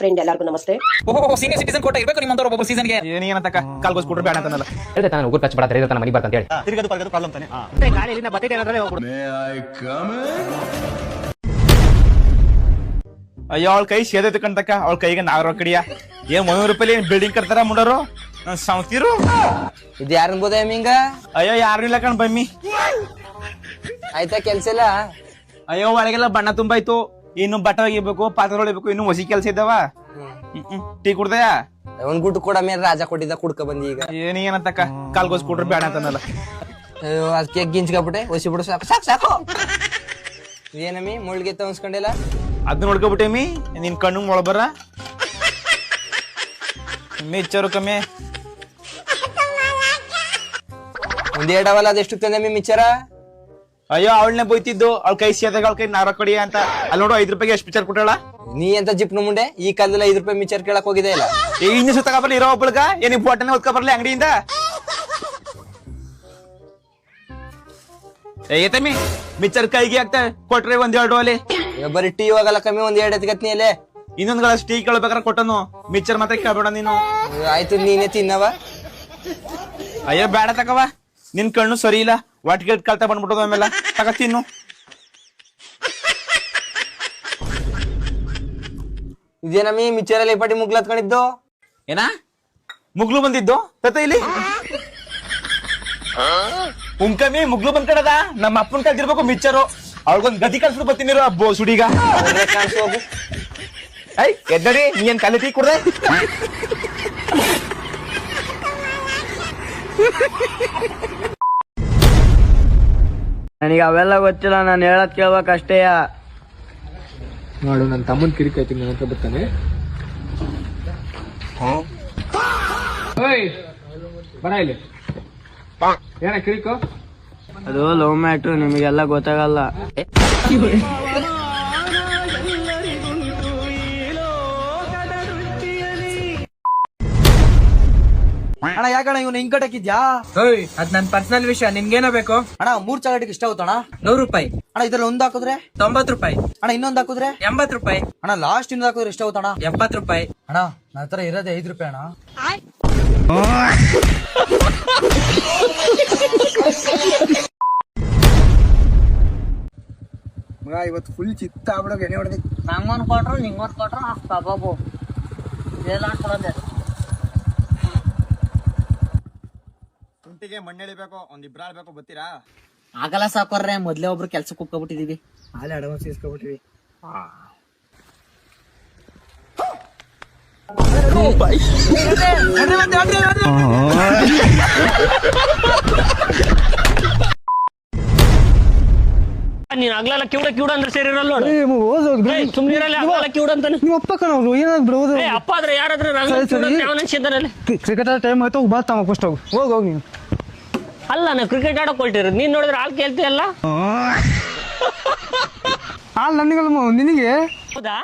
Friend ಎಲ್ಲರಿಗೂ ನಮಸ್ತೆ. Senior citizen ಕೋಟ ಇರಬೇಕು ನಿಮ್ಮಂತವ್ರು ಒಬ್ಬ ಸೀಸನ್ಗೆ ಏನಂತಕ್ಕ ಕಾಲ್ಗೋಸ್ ಕೊಟ್ರೆ ಬೇಡ ಅಂತನಲ್ಲ ಹೇಳ್ದೆ ತಾನು ಉಗುರು ಕಚ್ಚ ಬಡ ತನ ಮನಿ ಬರ್ತ ಅಂತ ಹೇಳಿ ತಿರುಗದು ಪರ್ಗದು ಪ್ರಾಬ್ಲಮ್ ತಾನೆ ಗಾಳಿ ಇಲ್ಲಿಂದ ಬತ್ತಿದೆ ಅನ್ನೋದ್ರಲ್ಲಿ ಹೋಗ್ಬಿಡು. ಅಯ್ಯೋ ಅವಳ ಕೈ ಸೇದೈತೆ ಕಣ್ತಕ್ಕ ಅವಳ ಕೈಗೆ ನಾಗರ ಕಡಿಯ ಏನ್ 300 ರೂಪಾಯಿ ಬಿಲ್ಡಿಂಗ್ ಕಟ್ತಾರ ಮುಂಡರು ಸಂಸ್ತಿರು ಇದು ಯಾರು ಅನ್ಬೋದ ಹಿಂಗ? ಅಯ್ಯೋ ಯಾರಿಲ್ಲ ಕಣ್ ಬಮ್ಮಿ ಆಯ್ತಾ ಕೆಲ್ಸ ಇಲ್ಲ? ಅಯ್ಯೋ ಒಳಗೆಲ್ಲ ಬಣ್ಣ ತುಂಬಾಯ್ತು, ಇನ್ನು ಬಟ್ಟೆ ಒಗಿಬೇಕು, ಪಾತ್ರೆ ಹೊಳಿಬೇಕು, ಇನ್ನು ಹೊಸಿ ಕೆಲ್ಸ ಇದ್ದಾವ. ಟೀ ಕುಡ್ದಯಾ? ಒಂದ್ ಗುಟ್ಟು ಕೂಡ ಮೇಲೆ ರಾಜ ಕೊಟ್ಟಿದ್ದ ಕುಡ್ಕ ಬಂದಿ ಈಗ ಏನಂತಕ್ಕ ಕಾಲ್ಗೋಸ್ ಕೊಟ್ರೆ ಬೇಡ ಅಂತನಲ್ಲ. ಅಯ್ಯೋ ಅದಕ್ಕೆ ಗಿಂಚ್ಕೊಬಿಟ್ಟೆ ಒಸಿ ಬಿಡು ಸಾಕು ಸಾಕು ಸಾಕು. ಏನಮ್ಮಿ ಮುಳ್ಳಿಗೆ ತವನ್ಸ್ಕೊಂಡಿಲ್ಲ? ಅದನ್ನ ನೋಡ್ಕೊಬಿಟ್ಟೆಮಿ ನಿನ್ ಕಣ್ಣು ಮೊಳಬರ ಮಿಚ್ಚರು ಕಮ್ಮಿ ಒಂದ್ ಎರಡವಲ್ಲ ಅದೆಷ್ಟು ತಂದಮ್ಮಿ ಮಿಚ್ಚರ? ಅಯ್ಯೋ ಅವಳನ್ನೇ ಬೈತಿದ್ದು ಅವಳ ಕೈ ಸೇದಾಗ ಅವಳ ಕೈ ನಾರ ಕಡಿಯ ಅಂತ. ಅಲ್ಲಿ ನೋಡು 5 ರೂಪಾಯಿಗೆ ಎಷ್ಟು ಪಿಕ್ಚರ್ ಕೊಟ್ಟಾಳ. ನೀ ಅಂತ ಜಿಪ್ನು ಮುಂಡೆ ಈ ಕಾಲದಲ್ಲಿ 5 ರೂಪಾಯಿ ಮಿಚ್ಚರ್ ಕೇಳಕ್ ಹೋಗಿದೆ ಇಲ್ಲ? ಇನ್ನು ಸುತ್ತ ಬರ್ಲಿ ಇರೋ ಒಬ್ಬಳಗ ಏನಿ ಬಾಟನೆ ಹೊತ್ಕ ಬರ್ಲಿ ಅಂಗಡಿಯಿಂದ. ಏತಮ್ಮಿ ಮಿಚ್ಚರ್ ಕೈಗೆ ಆಗ್ತಾ ಕೊಟ್ರೆ 1-2 ಅಲ್ಲಿ ಬರೀ ಟೀ ಹೋಗಲ್ಲ ಕಮ್ಮಿ ಒಂದ್ 2 ಎತ್ಕತ್ನಿ ಅಲ್ಲೇ. ಇನ್ನೊಂದ್ ಗಳಷ್ಟು ಟೀ ಕೇಳ್ಬೇಕಾದ್ರೆ ಕೊಟ್ಟನು, ಮಿಚ್ಚರ್ ಮಾತ್ರ ಕೇಳ್ಬೇಡ ನೀನು. ಆಯ್ತು ನೀನೇ ತಿನ್ನವ. ಅಯ್ಯೋ ಬೇಡ ತಕವ, ನಿನ್ ಕಣ್ಣು ಸರಿ ಇಲ್ಲ, ಒಟ್ಟಿಗೆ ಕಳ್ತ ಬಂದ್ಬಿಟ್ಟದ ಆಮೇಲೆ ತಗ ತಿನ್ನು. ಇದೇನಮ್ಮಿ ಮಿಚ್ಚರಲ್ಲಿ ಪಟ್ಟಿ ಮುಗ್ಲು ಹತ್ಕೊಂಡಿದ್ದು? ಏನ ಮುಗ್ಲು ಬಂದಿದ್ದು ತತ್ತ ಇಲ್ಲಿ ಉಂಕಮ್ಮಿ ಮುಗ್ಲು ಬಂದ್ಕಡದ ನಮ್ಮ ಅಪ್ಪನ ಕಲ್ತಿರ್ಬೇಕು ಮಿಚ್ಚರು. ಅವ್ರಿಗೊಂದ್ ಗದಿ ಕಲ್ಸ್ಬಿಟ್ಟು ಬರ್ತೀನಿ ಸುಡಿಗ. ಕಾಣಿಸ್ ಹೋಗು. ಐ ಎದ್ದಡಿ ನೀನ್ ಕಲೆ ಟೀ ಕುಡ್ದೆ. ನನಗೆ ಅವೆಲ್ಲ ಗೊತ್ತಿಲ್ಲ, ನಾನು ಹೇಳದ್ ಕೇಳ್ಬೇಕಷ್ಟೇ. ನೋಡು ನನ್ನ ತಮ್ಮನ್ ಕಿರಿಕೈತಿ, ನನ್ನ ಹತ್ರ ಬರ್ತಾನೆ. ಬರ ಇಲ್ಲಿ ಏನ ಕಿರಿಕು? ಅದು ಲವ್ ಮ್ಯಾಟ್ರು, ನಿಮಗೆಲ್ಲ ಗೊತ್ತಾಗಲ್ಲ. ಅಣ್ಣ ಯಾಕಣ್ಣ ಇವನು ಹಿಂಗ್ ಕಟ್ಟಕ್ಕಿದ್ಯಾ? ಅದ್ ನನ್ ಪರ್ಸನಲ್ ವಿಷಯ, ನಿನ್ಗೇನೋ ಬೇಕು? ಅಣ್ಣ 3 ಚಾಕಲೇಟ್ ಇಷ್ಟ ಆಗುತ್ತಣ್ಣ? 100 ರೂಪಾಯಿ. ಅಣ್ಣ ಇದ್ರಲ್ಲಿ ಒಂದ್ ಹಾಕಿದ್ರೆ 90 ರೂಪಾಯಿ. ಅಣ್ಣ ಇನ್ನೊಂದ್ ಹಾಕಿದ್ರೆ 80 ರೂಪಾಯಿ. ಅಣ್ಣ ಲಾಸ್ಟ್ ಇನ್ನೊಂದ್ ಹಾಕಿದ್ರೆ ಇಷ್ಟ ಆಗುತ್ತಣ್ಣ? 70 ರೂಪಾಯಿ. ಅಣ್ಣ ನನ್ನ ಹತ್ರ ಇರೋದೇ 5 ರೂಪಾಯಿ ಅಣ್ಣ. ಮಗ ಇವತ್ತು ಫುಲ್ ಚಿತ್ತ ಆಗ್ಬಿಡೋಕೆ ಎಣ್ಣೆ ಹೊಡೆದಿ. ನಂಗೊಂದ್ ಕೊಟ್ರು ನಿಂಗೊಂದ್ ಕೊಟ್ರು ಬಾಬು ಶುಂಠಿಗೆ ಮಣ್ಣೆಳಿಬೇಕು, ಒಂದಿಬ್ರು ಆಳ್ಬೇಕು, ಬರ್ತೀರಾ? ಆಗಲ್ಲ ಸಾಕೋರ್ರೆ, ಮೊದ್ಲೇ ಒಬ್ರು ಕೆಲ್ಸಕ್ಕೆ ಹೋಗ್ಬಿಟ್ಟಿದೀವಿ. ಹಾಲೆ ಅಡ್ವಾನ್ಸ್ ಇಸ್ಕೊಬಿಟ್ಟಿವಿ. ನೀನ್ ಆಗ್ಲಲ್ಲ ಕಿವುಡ ಅಂದ್ರೆ ಸೇರಿರಲ್ಲ ಸುಮ್ನಿರಲ್ಲ ಆಗ್ಲಲ್ಲ ಕಿವುಡ ಅಂತಾನೆ. ನಿಮ್ಮ ಅಪ್ಪ ಕಣವ್ರು ಏನಾದ್ರು ಅಪ್ಪ ಆದ್ರೆ ಯಾರಾದ್ರೆ ಅವನಲ್ಲಿ ಕ್ರಿಕೆಟ್ ಟೈಮ್ ಆಯ್ತು, ಹೋಗಿ ಬಾತ್ ಫಸ್ಟ್ ಹೋಗು ಹೋಗಿ ನೀನು. ಅಲ್ಲ ನಾ ಕ್ರಿಕೆಟ್ ಆಡಕ್ ಹೊಲ್ಟಿರೋದು, ನೀನ್ ನೋಡಿದ್ರೆ ಹಾಲ್ ಕೇಳ್ತೀಯಲ್ಲ. ಹಾಲ್ ನನಗಲ್ಲ ನಿನಗೆ. ಹೌದಾ?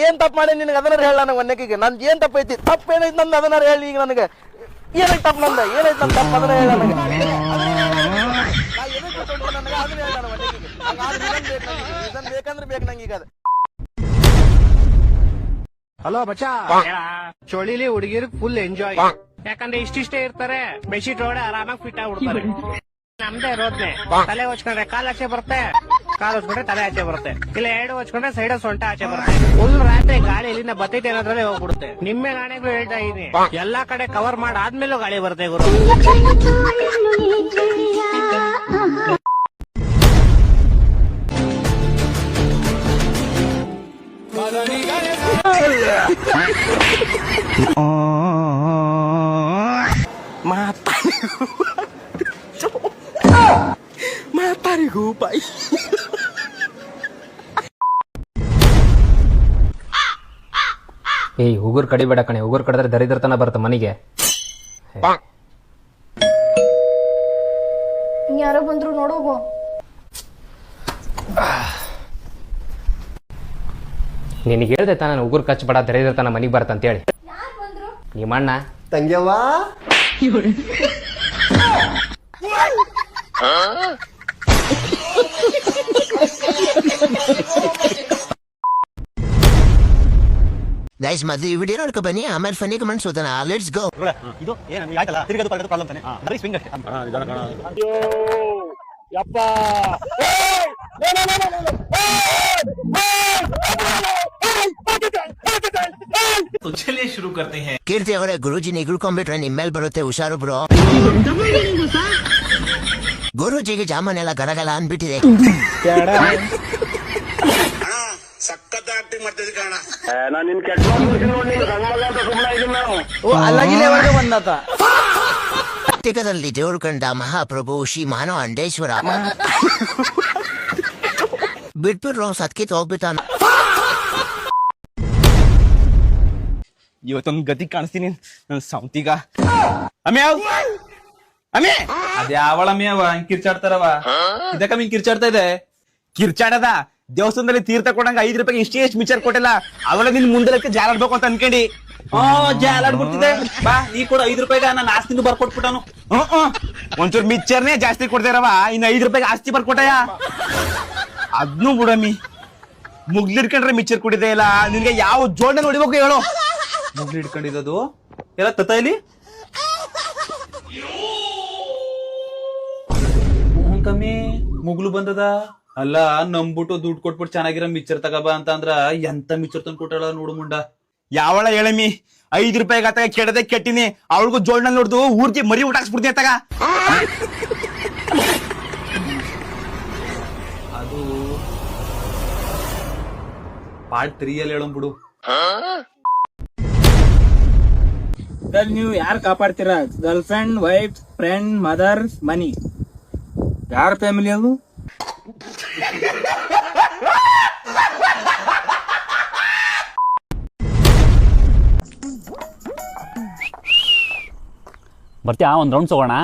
ಏನ್ ತಪ್ಪು ಮಾಡಿ ನಿನಗೆ ಅದನ್ನ ಹೇಳ ನನಗೆ ಒನ್ನೆಕಿಗೆ. ನನ್ ಏನ್ ತಪ್ಪ ಐತಿ? ತಪ್ಪು ಏನೈತಿ ನಂದು ಅದನ್ನ ಹೇಳಿ ಈಗ ನನಗೆ. ಏನೈತಿ ತಪ್ಪು ನಂದ? ಏನೈತಿ ನನ್ ತಪ್ಪು ಅದನ್ನ ಹೇಳ ನನಗೆ. ಬೇಕಂದ್ರೆ ಬೇಕು ನಂಗೆ ಈಗ. ಹಲೋ ಬಚ್ಚಾ, ಚೋಳಿಲಿ ಹುಡುಗಿರ್ ಫುಲ್ ಎಂಜಾಯ್. ಯಾಕಂದ್ರೆ ಇಷ್ಟಿಷ್ಟೇ ಇರ್ತಾರೆ, ಬೆಡ್ಶೀಟ್ ಒಳಗಡೆ ಆರಾಮಾಗಿ ಫಿಟ್ ಆಗ್ಬಿಡ್ತಾರೆ. ನಮ್ದೇ ರೋದ್ನೆ, ತಲೆ ಹೊಚ್ಕೊಂಡ್ರೆ ಕಾಲ್ ಆಚೆ ಬರುತ್ತೆ, ಕಾಲ್ ಹೊಚ್ಕೊಂಡ್ರೆ ತಲೆ ಆಚೆ ಬರುತ್ತೆ, ಇಲ್ಲ 2 ಹೊಚ್ಕೊಂಡ್ರೆ ಸೈಡ್ ಸೊಂಟ ಆಚೆ ಬರುತ್ತೆ. ಫುಲ್ ರಾತ್ರಿ ಗಾಳಿ ಇಲ್ಲಿಂದ ಬತ್ತೈತೆ ಅನ್ನೋದ್ರಲ್ಲೇ ಹೋಗ್ಬಿಡುತ್ತೆ. ನಿಮ್ಮೆ ಗಾಣಿಗೂ ಹೇಳ್ತಾ ಇದೀನಿ, ಎಲ್ಲಾ ಕಡೆ ಕವರ್ ಮಾಡಿ ಆದ್ಮೇಲೂ ಗಾಳಿ ಬರುತ್ತೆ ಗುರು. ಮಾತಾರಿಗೂ ಬಾಯ್. ಏಯ್ ಉಗುರು ಕಡಿಬೇಡ ಕಣೆ, ಉಗುರು ಕಡಿದ್ರೆ ದರಿದ್ರತನ ಬರುತ್ತೆ ಮನೆಗೆ. ಯಾರೋ ಬಂದ್ರು ನೋಡೋಗು. ನಿನಗೆ ಹೇಳ್ದೆ ತಾನ ಉಗುರು ಕಚ್ಚಬೇಡ ದರಿದ್ರತನ ಮನೆಗೆ ಬರುತ್ತೆ ಅಂತೇಳಿ. ನಿಮ್ಮಣ್ಣ ತಂಗ್ಯವ್ವ ಗೈಸ್ ಮೊದಲು ಈ ವಿಡಿಯೋ ನೋಡ್ಕೊ ಬನ್ನಿ, ಆಮೇಲೆ ಫನಿ ಕಮೆಂಟ್ಸ್ ಓದೋಣ. Let's go. ಇದು ಏನು ಆಯ್ತಲ್ಲ, ತಿರುಗದು ಪಡೆದು ಪ್ರಾಬ್ಲಮ್ ತಾನೆ, ಬರೀ ಸ್ವಿಂಗ್ ಅಷ್ಟೇ. ಕೀರ್ತಿ ಅವರೇ, ಗುರುಜಿ ನಿಗುಳ್ಕೊಂಡ್ಬಿಟ್ರೆ ನಿಮ್ಮ ಮೇಲೆ ಬರುತ್ತೆ, ಹುಷಾರು ಬ್ರೋ. ಗುರುಜಿಗೆ ಜಾಮನೆಲ್ಲ ಗರಗಲ ಅನ್ಬಿಟ್ಟಿದೆ. ಅಲ್ಲಾಗಿಲೇವರೆಗೆ ಬಂದಾತ. ಕಾರ್ತಿಕದಲ್ಲಿ ದೇವ್ರು ಕಂಡ ಮಹಾಪ್ರಭು ಶ್ರೀ ಮಾನವ ಅಂಡೇಶ್ವರ ಬಿಟ್ಬಿಟ್ರು ಸತ್ಕಿತ್ ಹೋಗ್ಬಿಟ್ಟಾನ. ಇವತ್ತೊಂದು ಗತಿ ಕಾಣಿಸ್ತೀನಿ ನನ್ ಸೌತಿಗ. ಅಮ್ಯಾವ್ ಅಮ್ಮೆ ಅದ್ಯಾವಳ ಅಮ್ಯಾವ ಹಿಂಗ್ ಕಿರ್ಚಾಡ್ತಾರವ, ಇದಕ್ಕ ಹಿಂಗ್ ಕಿರ್ಚಾಡ್ತಾ ಇದೆ. ಕಿರ್ಚಾಡದ ದೇವಸ್ಥಾನದಲ್ಲಿ ತೀರ್ಥ ಕೊಡಂಗ 5 ರೂಪಾಯಿ ಇಷ್ಟೇ ಮಿಚರ್ ಕೊಟ್ಟಿಲ್ಲ, ಅವಳ ನಿನ್ ಮುಂದಕ್ಕೆ ಜಾಲಾಡ್ಬೇಕು ಅಂತ ಅನ್ಕೊಂಡಿ. ಜಾಲಾಡ್ಬಿಡ್ತಿದೆ. ಬಾ ನೀ ಕೂಡ 5 ರೂಪಾಯಿಗ ನಾನು ಆಸ್ತಿನೂ ಬರ್ಕೊಟ್ಬಿಟ್ಟನು. ಒಂಚೂರು ಮಿಚ್ಚರ್ನೇ ಜಾಸ್ತಿ ಕೊಡ್ತಾರವ, ಇನ್ನು 5 ರೂಪಾಯಿಗೆ ಆಸ್ತಿ ಬರ್ಕೊಟ್ಟಯ. ಅದ್ನು ಬಿಡಮ್ಮಿ, ಮುಗ್ಲಿಡ್ಕೊಂಡ್ರೆ ಮಿಚ್ಚರ್ ಕುಡಿದೆ ಇಲ್ಲ. ನಿನ್ಗೆ ಯಾವ ಜೋಡಣೆ ನೋಡಿಬೇಕು ಹೇಳು. ಮುಗ್ಲಿ ಇಟ್ಕೊಂಡಿದ್ದು ಎಲ್ಲ ತತ ಇಲ್ಲಿ ಕಮ್ಮಿ ಮುಗ್ಲು ಬಂದದ. ಅಲ್ಲ ನಂಬ್ಬಿಟ್ಟು ದುಡ್ಡು ಕೊಟ್ಬಿಟ್ಟು ಚೆನ್ನಾಗಿರೋ ಮಿಚ್ಚರ್ ತಗಬಾ ಅಂತ ಅಂದ್ರ ಎಂತ ಮಿಚ್ಚರ್ ತಂದು ಕೊಟ್ಟಾಳ ನೋಡು ಮುಂಡ. ಯಾವಳ ಹೇಳಮ್ಮಿ 5 ರೂಪಾಯಿಗೆ ಆತಾಗ ಕೆಡದೆ ಕೆಟ್ಟಿನಿ, ಅವಳಿಗೂ ಜೋಡಣ ನೋಡ್ದು ಊರ್ಗೆ ಮರಿ ಊಟ ಹಾಕ್ಸ್ಬಿಡ್ತೀನಿ ಆತಾಗ. ಅದು ಪಾರ್ಟ್ 3 ಅಲ್ಲಿ ಹೇಳಂಬಿಡು. ನೀವು ಯಾರು ಕಾಪಾಡ್ತೀರಾ? Girlfriend, wife, friend, mother, money? ಯಾರ ಫ್ಯಾಮಿಲಿ ಅದು? ಬರ್ತೀಯಾ? ಒಂದ್ ರೌಂಡ್ ಹೋಗೋಣ.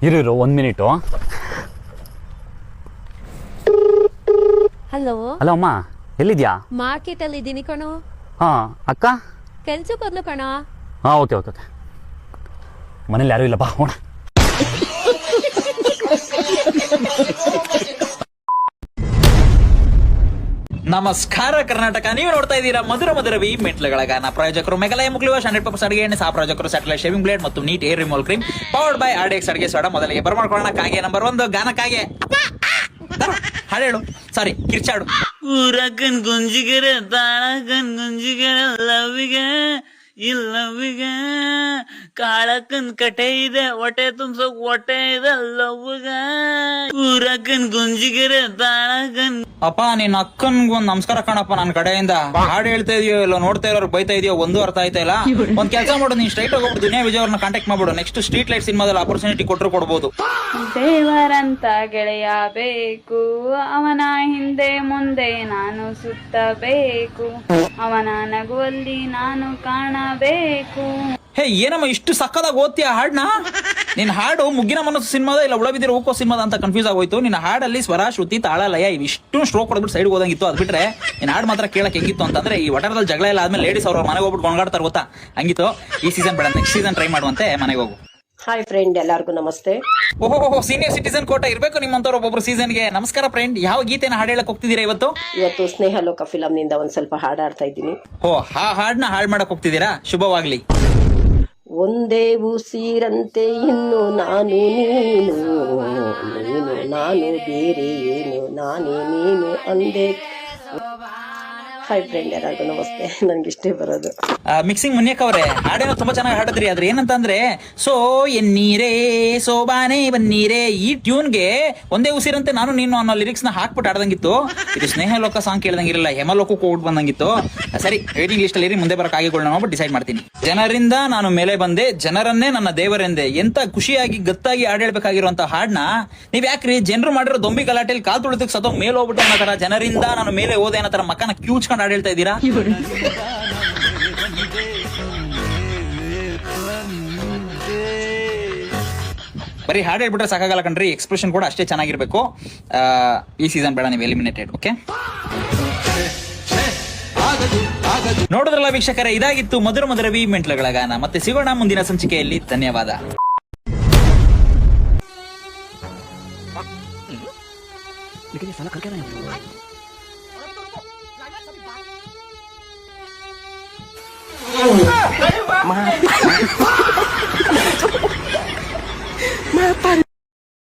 ಇರು 1 ಮಿನಿಟು. ಹಲೋ ಹಲೋ ಅಮ್ಮ, ಎಲ್ಲಿದ್ಯಾ? ಮಾರ್ಕೆಟ್ ಅಲ್ಲಿ ಇದೀನಿ ಕಣೋ. ಹಾ ಅಕ್ಕ ಕೆಲ್ಸಕ್ಕೆ ಹೋದ್ಲು ಕಣೋ. ಹಾ ಓಕೆ ಓಕೆ ಓಕೆ. ಮನೇಲಿ ಯಾರು ಇಲ್ಲ, ಬಾ ಹೋಣ. ನಮಸ್ಕಾರ ಕರ್ನಾಟಕ, ನೀವು ನೋಡ್ತಾ ಇದ್ದೀರಾ ಮಧುರ ಮಧುರವಿ ಮೆಟ್ಲುಗಳ ಗಾನ. ಪ್ರಾಯೋಜಕರು ಮೆಘಾಲಯ ಮುಗ್ಲಿವಾಶ್ 100% ಅಡಿಗೆ ಎಣ್ಣೆ, ಸಹ ಪ್ರಾಯೋಜಕರು ಸ್ಯಾಟಲೈಟ್ ಶೇವಿಂಗ್ ಬ್ಲೇಡ್ ಮತ್ತು neat hair removal cream, powered by RDX ಅಡಿಗೆ ಸೋಡಾ. ಮೊದಲಿಗೆ ಬರ್ಮಾಡ್ಕೊಳ್ಳೋಣ ಕಾಗೆ ನಂಬರ್ 1 ಗಾನ ಕಾಗೆ. ಹಾಡೇಳು, ಸಾರಿ ಕಿರ್ಚಾಡು. ಊರಕ್ಕನ್ ಗುಂಜಿಗೆರೆ ತಾಳಕನ್ ಗುಂಜಿಗೆರೆ ಲವ್ವಿಗೆ ಇಲ್ಲವಿಗೆ ಕಾಳಕ್ಕನ್ ಕಟೆ ಇದೆ, ಹೊಟ್ಟೆ ತುಂಬ್ಸೋಕ್ ಹೊಟ್ಟೆ ಇದೆ ಲವ್ಗ. ಊರಕ್ಕನ್ ಗುಂಜಿಗೆರೆ ತಾಳಕನ್. ಅಪ್ಪ ನಿನ್ ಅಕ್ಕನ್ಗೊಂದ್ ನಮಸ್ಕಾರ ಕಣಪ್ಪ ನನ್ನ ಕಡೆಯಿಂದ. ಹಾಡು ಹೇಳ್ತಾ ಇದೆಯೋ ಇಲ್ಲ ನೋಡ್ತಾ ಇರೋರು ಬೈತಾ ಇದೆಯೋ ಒಂದು ಅರ್ಥ ಆಯ್ತಾ ಇಲ್ಲ. ಒಂದ್ ಕೆಲಸ ಮಾಡು, ನೀನ್ ಸ್ಟ್ರೈಟ್ ಹೋಗ್ಬಿಟ್ಟು ದುನಿಯಾ ವಿಜಯ್ ಅವ್ರನ್ನ ಕಾಂಟ್ಯಾಕ್ಟ್ ಮಾಡ್ಬಿಡು. ನೆಕ್ಸ್ಟ್ ಸ್ಟ್ರೀಟ್ ಲೈಟ್ ಸಿನಿಮಾದಲ್ಲಿ ಆಪರ್ಚುನಿಟಿ ಕೊಟ್ಟರು ಕೊಡ್ಬೋದು. ದೇವರಂತ ಗೆಳೆಯ ಬೇಕು, ಅವನ ಹಿಂದೆ ಮುಂದೆ ನಾನು ಸುತ್ತಬೇಕು, ಅವನ ನಗುವಲ್ಲಿ ನಾನು ಕಾಣಬೇಕು. ಹೇ ಏನಮ್ಮ ಇಷ್ಟು ಸಕ್ಕದಾಗ ಓದ್ತೀಯ ಹಾಡ್ನ? ನಿನ್ ಹಾಡು ಮುಗ್ಗಿನ ಮನಸ್ಸು ಸಿನಿಮಾದ ಇಲ್ಲ ಉಳಬಿದಿರೋ ಹೂಕೋ ಸಿನಿಮಾದ ಅಂತ ಕನ್ಫ್ಯೂಸ್ ಆಗೋಯ್ತು. ನಿನ್ನ ಹಾಡಲ್ಲಿ ಸ್ವರ, ಶ್ರುತಿ, ತಾಳ, ಲಯ ಇವಿಷ್ಟು ಸ್ಟ್ರೋಕ್ ಕೊಡ್ಬಿಟ್ಟು ಸೈಡ್ ಓದಂಗಿತ್ತು. ಅದ್ ಬಿಟ್ರೆ ನಿನ್ ಹಾಡು ಮಾತ್ರ ಕೇಳಕ್ ಹೆಂಗಿತ್ತು ಅಂತಂದ್ರೆ, ಈ ವಟಾರದಲ್ಲಿ ಜಗಳ ಎಲ್ಲ ಆದ್ಮೇಲೆ ಲೇಡೀಸ್ ಅವ್ರ ಮನೆಗೆ ಹೋಗ್ಬಿಟ್ಟು ಗೊಂಗಾಡ್ತಾರೆ ಗೊತ್ತಾ, ಹಂಗಿತ್ತು. ಈ ಸೀಸನ್ ಬೇಡ, ನೆಕ್ಸ್ಟ್ ಸೀಸನ್ ಟ್ರೈ ಮಾಡುವಂತೆ, ಮನೆಗೆ ಹೋಗು. ಹಾಯ್ ಫ್ರೆಂಡ್, ಎಲ್ಲರಿಗೂ ನಮಸ್ತೆ. ಓಹೋ ಸೀನಿಯರ್ ಸಿಟಿಸನ್ ಕೋಟ ಇರ್ಬೇಕು ನಿಮ್ಮಂತವ್ರು ಒಬ್ಬೊಬ್ರು ಸೀಸನ್ಗೆ. ನಮಸ್ಕಾರ ಫ್ರೆಂಡ್, ಯಾವ ಗೀತೆನ ಹಾಡು ಹೇಳಕ್ ಹೋಗ್ತಿದ್ದೀರಾ ಇವತ್ತು? ಇವತ್ತು ಸ್ನೇಹ ಲೋಕ ಫಿಲಂ ನಿಂದ ಒಂದ್ ಸ್ವಲ್ಪ ಹಾಡಾಡ್ತಾ ಇದ್ದೀನಿ. ಆ ಹಾಡ್ನ ಹಾಡ್ ಮಾಡಕ್ ಹೋಗ್ತಿದ್ದೀರಾ? ಶುಭವಾಗ್ಲಿ. ಒಂದೇ ಉಸಿರಂತೆ ಇನ್ನು ನಾನು ನೀನು, ನೀನು ನಾನು ಬೇರೆ ಏನು, ನಾನೇ ನೀನು ಅಂದೆ. ಹಾಯ್ ಫ್ರೆಂಡ್, ಎಲ್ಲರಿಗೂ ನಮಸ್ತೆ. ನನ್ಗೆ ಇಷ್ಟೇ ಬರೋದು. ಮಿಕ್ಸಿಂಗ್ ಮುನ್ಯಕ್ ಅವರೇ ಹಾಡೇನೋ ತುಂಬಾ ಚೆನ್ನಾಗಿ ಹಾಡಿದ್ರಿ. ಆದ್ರೆ ಏನಂತಂದ್ರೆ, ಸೋ ಎನ್ನೀರೇ ಸೋಬಾನೆ ಬನ್ನೀರೇ, ಈ ಟ್ಯೂನ್ಗೆ ಒಂದೇ ಉಸಿರಂತೆ ನಾನು ನೀನು ಅನ್ನೋ ಲಿರಿಕ್ಸ್ ನ ಹಾಕ್ಬಿಟ್ಟು ಆಡ್ದಂಗಿತ್ತು. ಇದು ಸ್ನೇಹ ಲೋಕ ಸಾಂಗ್ ಕೇಳ್ದಂಗಿರಲಿಲ್ಲ, ಹೆಮಲೋಕಕ್ಕೆ ಹೋಗ್ಬಿಟ್ಟು ಬಂದಂಗಿತ್ತು. ಸರಿ, ವೇಟಿಂಗ್ ಲಿಸ್ಟ್ ಅಲ್ಲಿ ಮುಂದೆ ಬರೋ ಕಾಗೆಗಳನ್ನ ನೋಡ್ಬಿಟ್ಟು ಡಿಸೈಡ್ ಮಾಡ್ತೀನಿ. ಜನರಿಂದ ನಾನು ಮೇಲೆ ಬಂದೆ, ಜನರನ್ನೇ ನನ್ನ ದೇವರೆಂದೆ. ಎಂತ ಖುಷಿಯಾಗಿ ಗತ್ತಾಗಿ ಹಾಡೇಳ್ಬೇಕಾಗಿರುವಂತ ಹಾಡ್ನ ನೀವ್ ಯಾಕ್ರಿ ಜನರು ಮಾಡಿರೋ ದೊಂಬಿ ಗಲಾಟೆಯಲ್ಲಿ ಕಾಲ್ ತುಳಿದಕ್ಕೆ ಸತೋ ಮೇಲೆ ಹೋಗ್ಬಿಟ್ಟು ಅನ್ನೋ ತರ, ಜನರಿಂದ ನಾನು ಮೇಲೆ ಹೋದೆ ಅನ್ನೋ ತರ ಮಕ್ಕನ ಕ್ಯೂಚ್ಕೊಂಡು ಹಾಡು ಹೇಳ್ತಾ ಇದ್ದೀರಾ? ಬರೀ ಹಾಡು ಹೇಳ್ಬಿಟ್ರೆ ಸಾಕಾಗಲ್ಲ ಕಣ್ರಿ, ಎಕ್ಸ್ಪ್ರೆಷನ್ ಕೂಡ ಅಷ್ಟೇ ಚೆನ್ನಾಗಿರ್ಬೇಕು. ಈ ಸೀಸನ್ ಬೇಡ, ನೀವು ಎಲಿಮಿನೇಟೆಡ್. ಓಕೆ, ನೋಡಿದ್ರಲ್ಲ ವೀಕ್ಷಕರೇ, ಇದಾಗಿತ್ತು ಮಧುರ ಮಧುರವಿ ಮೆಂಟ್ಲುಗಳ ಗಾನ. ಮತ್ತೆ ಸಿಗೋಣ ಮುಂದಿನ ಸಂಚಿಕೆಯಲ್ಲಿ. ಧನ್ಯವಾದ.